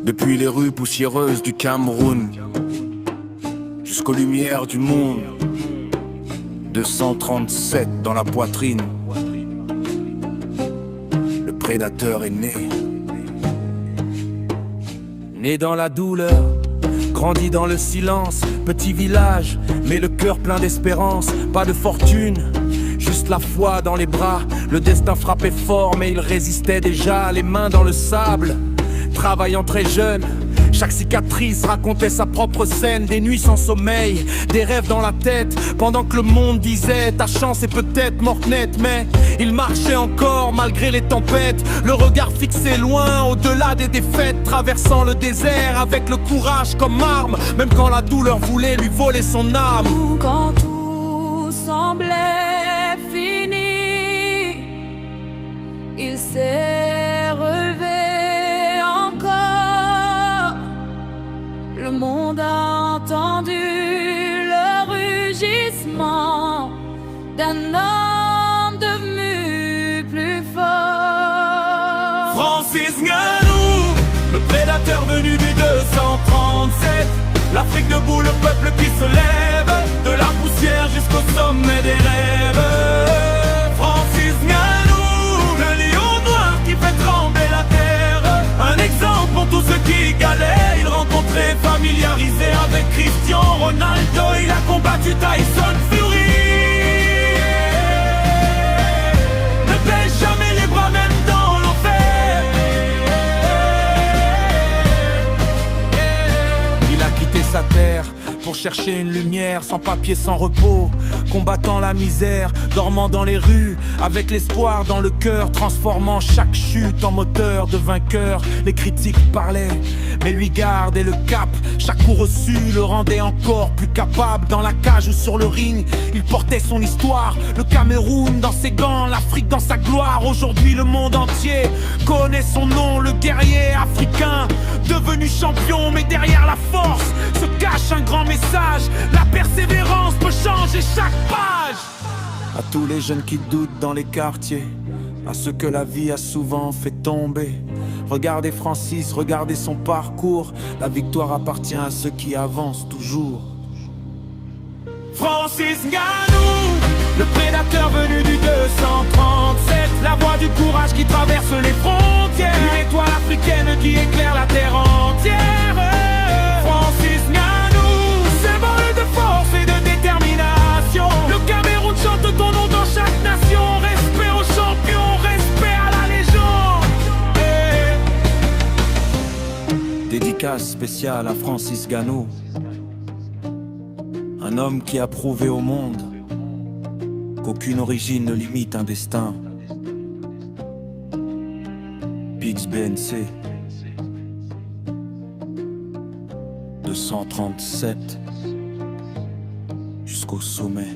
Depuis les rues poussiéreuses du Cameroun jusqu'aux lumières du monde, 237 dans la poitrine, le prédateur est né. Né dans la douleur, grandi dans le silence, petit village, mais le cœur plein d'espérance. Pas de fortune, juste la foi dans les bras. Le destin frappait fort mais il résistait déjà, les mains dans le sable. Travaillant très jeune, chaque cicatrice racontait sa propre scène. Des nuits sans sommeil, des rêves dans la tête, pendant que le monde disait ta chance est peut-être morte nette. Mais il marchait encore malgré les tempêtes, le regard fixé loin au-delà des défaites, traversant le désert avec le courage comme arme, même quand la douleur voulait lui voler son âme. Quand tout semblait fini, il s'est relevé. Le monde a entendu le rugissement d'un homme devenu plus fort. Francis Ngannou, le prédateur venu du 237. L'Afrique debout, le peuple qui se lève, de la poussière jusqu'au sommet des rêves. Francis Ngannou, le lion noir qui fait trembler la terre. Un exemple pour tous ceux qui galèrent. Il rencontrait, familiarisé avec Cristiano Ronaldo. Il a combattu Tyson Fury. Ne baisse jamais les bras même dans l'enfer. Il a quitté sa terre pour chercher une lumière, sans papier, sans repos, combattant la misère, dormant dans les rues, avec l'espoir dans le cœur, transformant chaque chute en moteur de vainqueur. Les critiques parlaient, mais lui gardait le cap. Chaque coup reçu le rendait encore plus capable. Dans la cage ou sur le ring, il portait son histoire. Le Cameroun dans ses gants, l'Afrique dans sa gloire. Aujourd'hui le monde entier connaît son nom, le guerrier africain, devenu champion. Mais derrière la force se cache un grand message. La persévérance peut changer chaque page. À tous les jeunes qui doutent dans les quartiers, à ceux que la vie a souvent fait tomber, regardez Francis, regardez son parcours. La victoire appartient à ceux qui avancent toujours. Francis Ngannou, le prédateur venu du 237. La voix du courage qui traverse les frontières, une étoile africaine qui éclaire la terre entière. Francis Ngannou, symbole de force et de détermination. Le Cameroun chante ton nom dans chaque nation. Respect aux champions, respect à la légende. Dédicace spéciale à Francis Ngannou, un homme qui a prouvé au monde qu'aucune origine ne limite un destin. Pix BNC 237 jusqu'au sommet.